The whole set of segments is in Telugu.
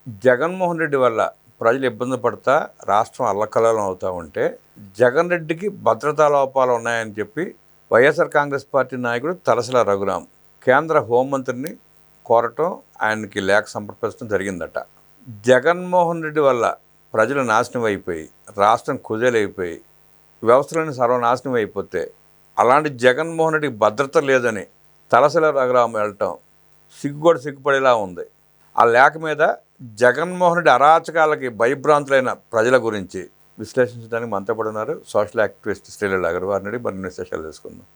జగన్మోహన్ రెడ్డి వల్ల ప్రజలు ఇబ్బంది పడతా రాష్ట్రం అల్లకల్లోలం అవుతూ ఉంటే జగన్ రెడ్డికి భద్రతా లోపాలు ఉన్నాయని చెప్పి వైఎస్ఆర్ కాంగ్రెస్ పార్టీ నాయకుడు తలసల రఘురాం కేంద్ర హోంమంత్రిని కోరటం, ఆయనకి లేఖ సమర్పించడం జరిగిందట. జగన్మోహన్ రెడ్డి వల్ల ప్రజలు నాశనం అయిపోయి, రాష్ట్రం కుదేలైపోయి, వ్యవస్థలన్నీ సర్వనాశనం అయిపోతే అలాంటి జగన్మోహన్ రెడ్డికి భద్రత లేదని తలసల రఘురాం వెళ్ళటం సిగ్గుపడేలా ఉంది. ఆ లేఖ మీద జగన్మోహన్ రెడ్డి అరాచకాలకి భయభ్రాంతులైన ప్రజల గురించి విశ్లేషించడానికి మనతో పడున్నారు సోషల్ యాక్టివిస్ట్ శ్రీలీల అగర్వాల్ రెడ్డి. మరిన్ని విశేషాలు తెలుసుకుందాం.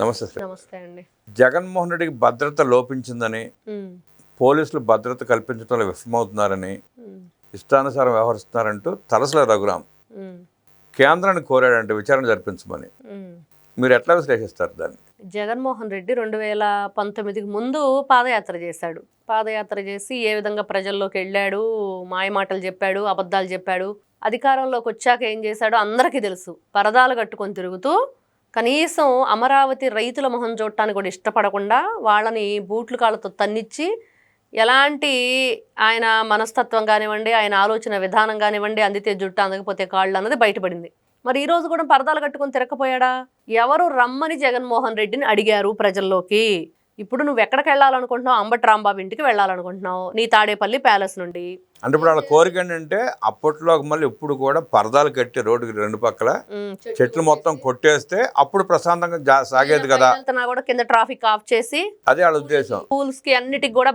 నమస్తే సార్. నమస్తే అండి. జగన్మోహన్ రెడ్డికి భద్రత లోపించిందని, పోలీసులు భద్రత కల్పించడంలో విఫలమవుతున్నారని, ఇష్టానుసారం వ్యవహరిస్తున్నారంటూ తలసల రఘురాం కేంద్రాన్ని కోరాడంటే విచారణ జరిపించమని. మీరు ఎట్లా విశ్లేషిస్తారు దాన్ని? జగన్మోహన్ రెడ్డి 2019కి ముందు పాదయాత్ర చేశాడు. పాదయాత్ర చేసి ఏ విధంగా ప్రజల్లోకి వెళ్ళాడు, మాయమాటలు చెప్పాడు, అబద్ధాలు చెప్పాడు. అధికారంలోకి వచ్చాక ఏం చేశాడో అందరికీ తెలుసు. పరదాలు కట్టుకొని తిరుగుతూ కనీసం అమరావతి రైతుల మొహం చూడటానికి కూడా ఇష్టపడకుండా వాళ్ళని బూట్లు కాళ్ళతో తన్నిచ్చి, ఎలాంటి ఆయన మనస్తత్వం కానివ్వండి, ఆయన ఆలోచన విధానం కానివ్వండి, అందితే జుట్టు అందకపోతే కాళ్ళు అన్నది బయటపడింది. మరి ఈ రోజు కూడా పరదాలు కట్టుకొని తిరగకపోయాడా? ఎవరు రమ్మని జగన్మోహన్ రెడ్డిని అడిగారు ప్రజల్లోకి? ఇప్పుడు నువ్వు ఎక్కడికి వెళ్ళాలనుకుంటున్నావు? అంబటి రాంబాబు ఇంటికి వెళ్ళాలనుకుంటున్నావు, నీ తాడేపల్లి ప్యాలెస్ నుండి. అంటే ఇప్పుడు వాళ్ళ కోరిక ఏంటంటే అప్పట్లో మళ్ళీ ఇప్పుడు కూడా పర్దాలు కట్టి రోడ్డుకి రెండు పక్కల చెట్లు మొత్తం కొట్టేస్తే అప్పుడు ప్రశాంతంగా సాగేది కదా. కూడా కింద ట్రాఫిక్ ఆఫ్ చేసి, అదే వాళ్ళ ఉద్దేశం. స్కూల్స్ కి అన్నిటికి కూడా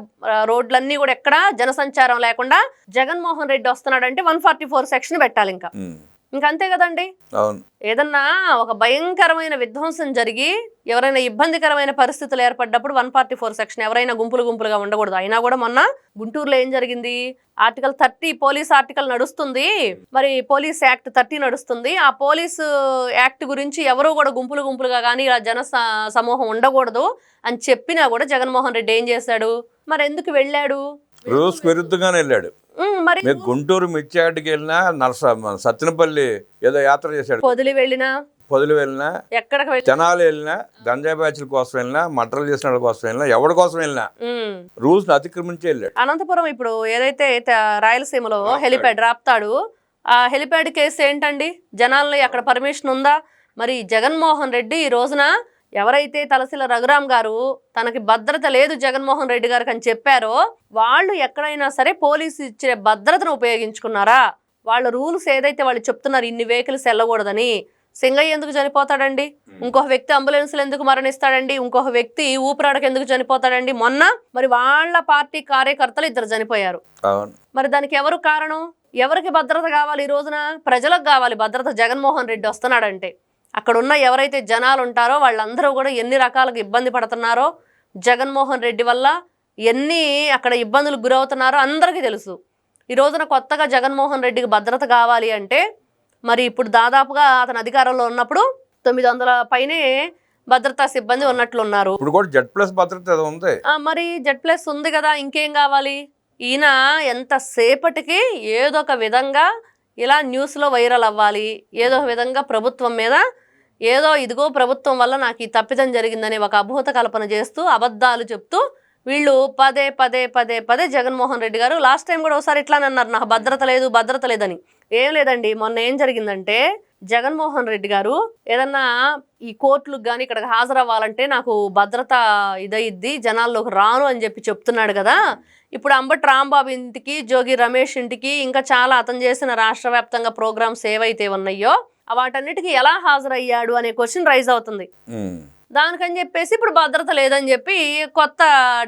రోడ్లన్నీ కూడా ఎక్కడ జనసంచారం లేకుండా జగన్మోహన్ రెడ్డి వస్తున్నాడంటే 144 సెక్షన్ పెట్టాలి. ఇంకంతే కదండి. అవును. ఏదన్నా ఒక భయంకరమైన విధ్వంసం జరిగి ఎవరైనా ఇబ్బందికరమైన పరిస్థితులు ఏర్పడ్డప్పుడు 144 సెక్షన్, ఎవరైనా గుంపులుగా ఉండకూడదు. అయినా కూడా మొన్న గుంటూరులో ఏం జరిగింది? ఆర్టికల్ 30 పోలీస్ ఆర్టికల్ నడుస్తుంది, మరి పోలీస్ యాక్ట్ 30 నడుస్తుంది. ఆ పోలీసు యాక్ట్ గురించి ఎవరు కూడా గుంపులుగా కానీ ఇలా జన సమూహం ఉండకూడదు అని చెప్పినా కూడా జగన్మోహన్ రెడ్డి ఏం చేశాడు? మరి ఎందుకు వెళ్ళాడు? రూల్స్ విరుద్ధంగానే వెళ్ళాడు. మరి గుంటూరు మిర్చాటికి వెళ్ళినా, సత్తెనపల్లి ఏదో యాత్ర చేశాడు, పొదిలి వెళ్ళినా, ఎక్కడికి జనాలు వెళ్ళినా, గంజాయి బ్యాచ్ల కోసం వెళ్ళినా, మటర్లు చేసిన వాళ్ళ కోసం వెళ్ళినా, ఎవరి కోసం వెళ్ళినా రూల్స్ అతిక్రమించి వెళ్ళాడు. అనంతపురం ఇప్పుడు ఏదైతే రాయలసీమలో హెలిప్యాడ్ రాపుతాడు, ఆ హెలిప్యాడ్ కేసు ఏంటండి? జనాలని అక్కడ పర్మిషన్ ఉందా? మరి జగన్మోహన్ రెడ్డి ఈ రోజున ఎవరైతే తలసల రఘురాం గారు తనకి భద్రత లేదు జగన్మోహన్ రెడ్డి గారికి అని చెప్పారో, వాళ్ళు ఎక్కడైనా సరే పోలీసు ఇచ్చే భద్రతను ఉపయోగించుకున్నారా? వాళ్ళ రూల్స్ ఏదైతే వాళ్ళు చెప్తున్నారు, ఇన్ని వెహికల్స్ వెళ్ళకూడదని. సింగయ్య ఎందుకు చనిపోతాడండి? ఇంకొక వ్యక్తి అంబులెన్స్లు ఎందుకు మరణిస్తాడండి? ఇంకొక వ్యక్తి ఊపిరాడకు ఎందుకు చనిపోతాడండి? మొన్న మరి వాళ్ళ పార్టీ కార్యకర్తలు 2 చనిపోయారు. మరి దానికి ఎవరు కారణం? ఎవరికి భద్రత కావాలి? ఈ రోజున ప్రజలకు కావాలి భద్రత. జగన్మోహన్ రెడ్డి వస్తున్నాడంటే అక్కడున్న ఎవరైతే జనాలు ఉంటారో వాళ్ళందరూ కూడా ఎన్ని రకాలుగా ఇబ్బంది పడుతున్నారో, జగన్మోహన్ రెడ్డి వల్ల ఎన్ని అక్కడ ఇబ్బందులకు గురవుతున్నారో అందరికీ తెలుసు. ఈ రోజున కొత్తగా జగన్మోహన్ రెడ్డికి భద్రత కావాలి అంటే మరి ఇప్పుడు దాదాపుగా అతను అధికారంలో ఉన్నప్పుడు 900 పైనే భద్రతా సిబ్బంది ఉన్నట్లున్నారు. ఇప్పుడు కూడా Z+ భద్రత ఉంది. మరి Z+ ఉంది కదా, ఇంకేం కావాలి? ఈయన ఎంతసేపటికి ఏదో ఒక విధంగా ఇలా న్యూస్లో వైరల్ అవ్వాలి, ఏదో ఒక విధంగా ప్రభుత్వం మీద ఇదిగో ప్రభుత్వం వల్ల నాకు ఈ తప్పిదం జరిగిందని ఒక అభూత కల్పన చేస్తూ అబద్ధాలు చెప్తూ వీళ్ళు పదే జగన్మోహన్ రెడ్డి గారు లాస్ట్ టైం కూడా ఒకసారి ఇట్లానే అన్నారు, నాకు భద్రత లేదని. ఏం లేదండి, మొన్న ఏం జరిగిందంటే జగన్మోహన్ రెడ్డి గారు ఏదన్నా ఈ కోర్టులకు కానీ ఇక్కడికి హాజరవ్వాలంటే నాకు భద్రత ఇదయిద్ది, జనాల్లోకి రాను అని చెప్పి చెప్తున్నాడు కదా. ఇప్పుడు అంబటి రాంబాబు ఇంటికి, జోగి రమేష్ ఇంటికి, ఇంకా చాలా అతను చేసిన రాష్ట్ర వ్యాప్తంగా ప్రోగ్రామ్స్ ఏవైతే ఉన్నాయో వాటన్నిటికీ ఎలా హాజరయ్యాడు అనే క్వశ్చన్ రైజ్ అవుతుంది. దానికని చెప్పేసి ఇప్పుడు భద్రత లేదని చెప్పి కొత్త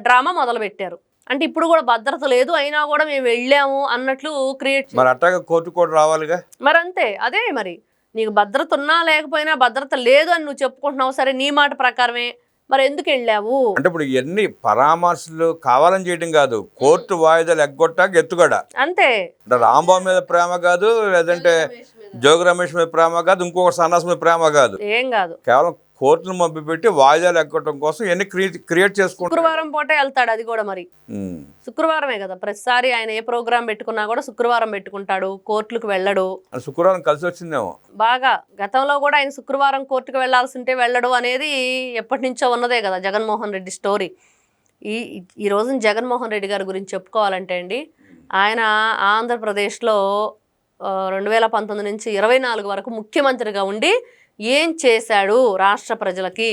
డ్రామా మొదలు పెట్టారు. అంటే ఇప్పుడు కూడా భద్రత లేదు, అయినా కూడా మేము వెళ్ళాము అన్నట్లు క్రియేట్. మరి అట్టాగా కోర్టు కూడా రావాలిగా. మరి అంతే, అదే మరి నీకు భద్రత ఉన్నా లేకపోయినా భద్రత లేదు అని నువ్వు చెప్పుకుంటున్నావు, సరే నీ మాట ప్రకారమే, మరి ఎందుకు వెళ్ళావు? అంటే ఇప్పుడు ఎన్ని పరామర్శలు కావాలని చేయడం కాదు, కోర్టు వాయిదాలు ఎగ్గొట్టాక ఎత్తుగడ అంతే. రాంబాబు మీద ప్రేమ కాదు, లేదంటే జోగి రమేష్ మీద ప్రేమ కాదు, ఇంకొక సన్నాస్ మీద ప్రేమ కాదు, ఏం కాదు, కేవలం కోర్టును మబ్బి పెట్టి వాయిదాలు ఎక్కడం కోసం ఎన్ని క్రియేట్ చేసుకుంటారు. శుక్రవారం పూటే వెళ్తాడు, అది కూడా మరి శుక్రవారమే కదా ప్రతిసారి ఆయన ఏ ప్రోగ్రామ్ పెట్టుకున్నా కూడా శుక్రవారం పెట్టుకుంటాడు, కోర్టులకు వెళ్ళడు. శుక్రవారం కలిసి వచ్చిందేమో బాగా. గతంలో కూడా ఆయన శుక్రవారం కోర్టుకు వెళ్లాల్సి ఉంటే వెళ్ళడు అనేది ఎప్పటి నుంచో ఉన్నదే కదా జగన్మోహన్ రెడ్డి స్టోరీ. ఈ రోజున జగన్మోహన్ రెడ్డి గారి గురించి చెప్పుకోవాలంటే అండి, ఆయన ఆంధ్రప్రదేశ్లో 2019 నుంచి 24 వరకు ముఖ్యమంత్రిగా ఉండి ఏం చేశాడు రాష్ట్ర ప్రజలకి,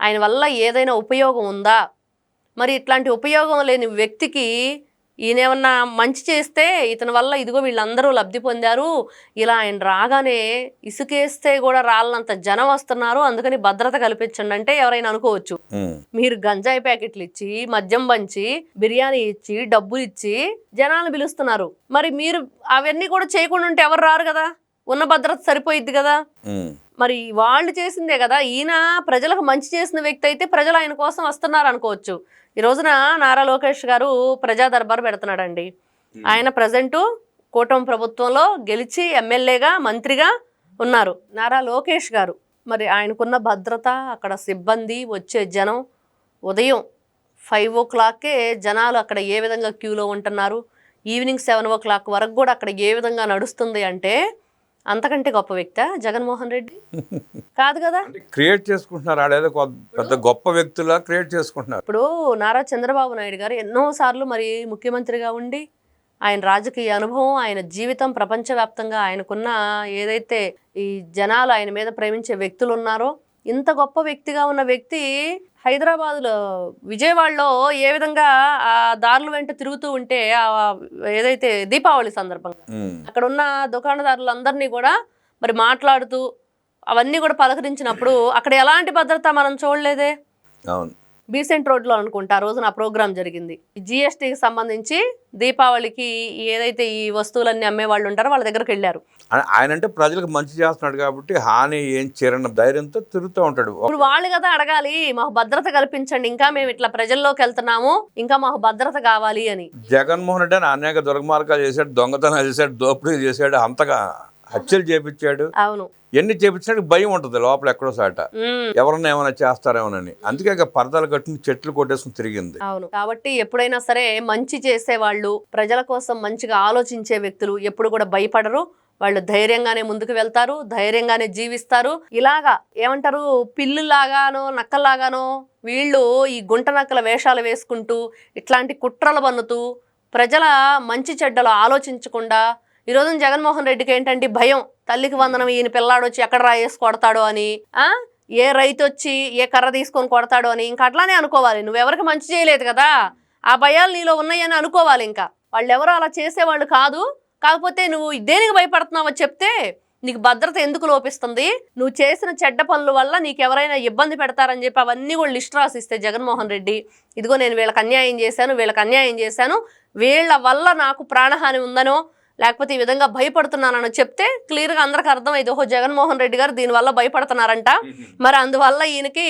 ఆయన వల్ల ఏదైనా ఉపయోగం ఉందా? మరి ఇట్లాంటి ఉపయోగం లేని వ్యక్తికి ఈయనేమన్నా మంచి చేస్తే ఇతని వల్ల ఇదిగో వీళ్ళందరూ లబ్ధి పొందారు, ఇలా ఆయన రాగానే ఇసుకేస్తే కూడా రాళ్ళంత జనం వస్తున్నారు, అందుకని భద్రత కల్పించండి అంటే ఎవరైనా అనుకోవచ్చు. మీరు గంజాయి ప్యాకెట్లు ఇచ్చి, మద్యం పంచి, బిర్యానీ ఇచ్చి, డబ్బులు ఇచ్చి జనాలను పిలుస్తున్నారు. మరి మీరు అవన్నీ కూడా చేయకుండా ఉంటే ఎవరు రారు కదా, ఉన్న భద్రత సరిపోయిద్ది కదా. మరి వాళ్ళు చేసిందే కదా. ఈయన ప్రజలకు మంచి చేసిన వ్యక్తి అయితే ప్రజలు ఆయన కోసం వస్తున్నారు అనుకోవచ్చు. ఈ రోజున నారా లోకేష్ గారు ప్రజా దర్బార్ పెడుతున్నాడండి. ఆయన ప్రజెంటు కూటమి ప్రభుత్వంలో గెలిచి ఎమ్మెల్యేగా మంత్రిగా ఉన్నారు నారా లోకేష్ గారు. మరి ఆయనకున్న భద్రత, అక్కడ సిబ్బంది, వచ్చే జనం, ఉదయం 5 o'clockకే జనాలు అక్కడ ఏ విధంగా క్యూలో ఉంటున్నారు, ఈవినింగ్ 7 o'clock వరకు కూడా అక్కడ ఏ విధంగా నడుస్తుంది అంటే అంతకంటే గొప్ప వ్యక్తి జగన్మోహన్ రెడ్డి కాదు కదా. క్రియేట్ చేసుకుంటున్నారు, ఆడేదో పెద్ద గొప్ప వ్యక్తులా క్రియేట్ చేసుకుంటున్నారు. ఇప్పుడు నారా చంద్రబాబు నాయుడు గారు ఎన్నోసార్లు మరి ముఖ్యమంత్రిగా ఉండి ఆయన రాజకీయ అనుభవం, ఆయన జీవితం, ప్రపంచవ్యాప్తంగా ఆయనకున్న ఏదైతే ఈ జనాలు ఆయన మీద ప్రేమించే వ్యక్తులు ఉన్నారో, ఇంత గొప్ప వ్యక్తిగా ఉన్న వ్యక్తి హైదరాబాద్లో విజయవాడలో ఏ విధంగా ఆ దారుల వెంట తిరుగుతూ ఉంటే, ఏదైతే దీపావళి సందర్భంగా అక్కడ ఉన్న దుకాణదారులందరినీ కూడా మరి మాట్లాడుతూ అవన్నీ కూడా పలకరించినప్పుడు అక్కడ ఎలాంటి భద్రత మనం చూడలేదే. అవును, బీసెంట్ రోడ్లో అనుకుంటా ఆ రోజున ఆ ప్రోగ్రాం జరిగింది. జిఎస్టీకి సంబంధించి దీపావళికి ఏదైతే ఈ వస్తువులన్నీ అమ్మే వాళ్ళు ఉంటారో వాళ్ళ దగ్గరకు వెళ్ళారు. ఆయన అంటే ప్రజలకు మంచి చేస్తున్నాడు కాబట్టి హాని ఏం చేరన్న ధైర్యంతో తిరుగుతూ ఉంటాడు. ఇప్పుడు వాళ్ళు కదా అడగాలి, మాకు భద్రత కల్పించండి, ఇంకా మేము ఇట్లా ప్రజల్లోకి వెళ్తున్నాము, ఇంకా మాకు భద్రత కావాలి అని. జగన్మోహన్ రెడ్డి అని అనేక దుర్మార్గాలు చేశాడు, దొంగతనాలు చేశాడు, దోపిడీ చేశాడు, అంతగా హత్యలు చేపించాడు. అవును, ఎన్ని చేపించినట్టు భయం ఉంటుంది లోపల ఎక్కడో సాట, ఎవరన్నా ఏమైనా చేస్తారేమోనని. అందుకే పరదాలు కట్టుకుని చెట్లు కొట్టేసుకుని తిరిగింది. అవును, కాబట్టి ఎప్పుడైనా సరే మంచి చేసేవాళ్ళు, ప్రజల కోసం మంచిగా ఆలోచించే వ్యక్తులు ఎప్పుడు కూడా భయపడరు. వాళ్ళు ధైర్యంగానే ముందుకు వెళ్తారు, ధైర్యంగానే జీవిస్తారు. ఇలాగా ఏమంటారు, పిల్లులాగానో నక్కల్లాగానో వీళ్ళు ఈ గుంట నక్కల వేషాలు వేసుకుంటూ ఇట్లాంటి కుట్రలు పన్నుతూ ప్రజల మంచి చెడ్డలు ఆలోచించకుండా, ఈరోజు జగన్మోహన్ రెడ్డికి ఏంటంటే భయం, తల్లికి వందనం ఈయన పిల్లాడు వచ్చి ఎక్కడ రాయేసి కొడతాడో అని, ఏ రైతు వచ్చి ఏ కర్ర తీసుకొని కొడతాడో అని. ఇంకా అట్లానే అనుకోవాలి, నువ్వెవరికి మంచి చేయలేదు కదా, ఆ భయాలు నీలో ఉన్నాయని అనుకోవాలి. ఇంకా వాళ్ళు ఎవరో అలా చేసేవాళ్ళు కాదు. కాకపోతే నువ్వు దేనికి భయపడుతున్నావో చెప్తే నీకు భద్రత ఎందుకు లోపిస్తుంది, నువ్వు చేసిన చెడ్డ పనుల వల్ల నీకు ఎవరైనా ఇబ్బంది పెడతారని చెప్పి అవన్నీ కూడా లిస్ట్ రాసిస్తే జగన్మోహన్ రెడ్డి, ఇదిగో నేను వీళ్ళకి అన్యాయం చేశాను, వీళ్ళకి అన్యాయం చేశాను, వీళ్ళ వల్ల నాకు ప్రాణహాని ఉందనో లేకపోతే ఈ విధంగా భయపడుతున్నానని చెప్తే క్లియర్గా అందరికి అర్థమైంది, ఓహో జగన్మోహన్ రెడ్డి గారు దీనివల్ల భయపడుతున్నారంట, మరి అందువల్ల ఈయనకి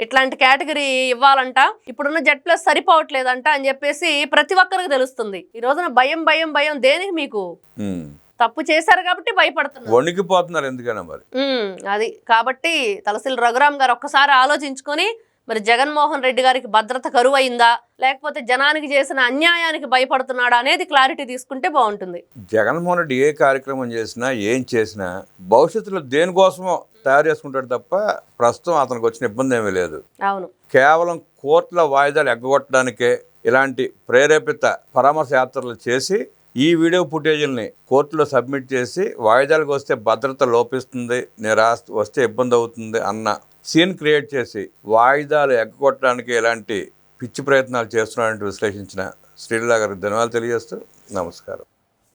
ఇట్లాంటి కేటగిరీ ఇవ్వాలంట, ఇప్పుడున్న Z+ సరిపోవట్లేదంట అని చెప్పేసి ప్రతి ఒక్కరికి తెలుస్తుంది. ఈ రోజున భయం భయం భయం దేనికి? మీకు తప్పు చేశారు కాబట్టి భయపడుతున్నారు, వణికిపోతున్నారు ఎందుకన్నా మరి. అది కాబట్టి తలసిల్ రఘురామ్ గారు ఒక్కసారి ఆలోచించుకొని మరి జగన్మోహన్ రెడ్డి గారికి భద్రత కరువైందా, లేకపోతే జనానికి చేసిన అన్యాయానికి భయపడుతున్నాడా అనేది క్లారిటీ తీసుకుంటే బాగుంటుంది. జగన్మోహన్ రెడ్డి ఏ కార్యక్రమం చేసినా ఏం చేసినా భవిష్యత్తులో దేనికోసమో తయారు చేసుకుంటాడు తప్ప ప్రస్తుతం అతనికి వచ్చిన ఇబ్బంది ఏమీ లేదు. అవును, కేవలం కోర్టుల వాయిదాలు ఎగ్గొట్టడానికే ఇలాంటి ప్రేరేపిత పరామర్శ యాత్రలు చేసి ఈ వీడియో ఫుటేజీలని కోర్టులో సబ్మిట్ చేసి వాయిదాలకు వస్తే భద్రత లోపిస్తుంది, నేను వస్తే ఇబ్బంది అవుతుంది అన్న సీన్ క్రియేట్ చేసి వాయిదాలు ఎగ్గొట్టడానికి ఇలాంటి పిచ్చి ప్రయత్నాలు చేస్తున్నారంటూ విశ్లేషించిన శ్రీలీలా గారికి ధన్యవాదాలు తెలియజేస్తూ నమస్కారం.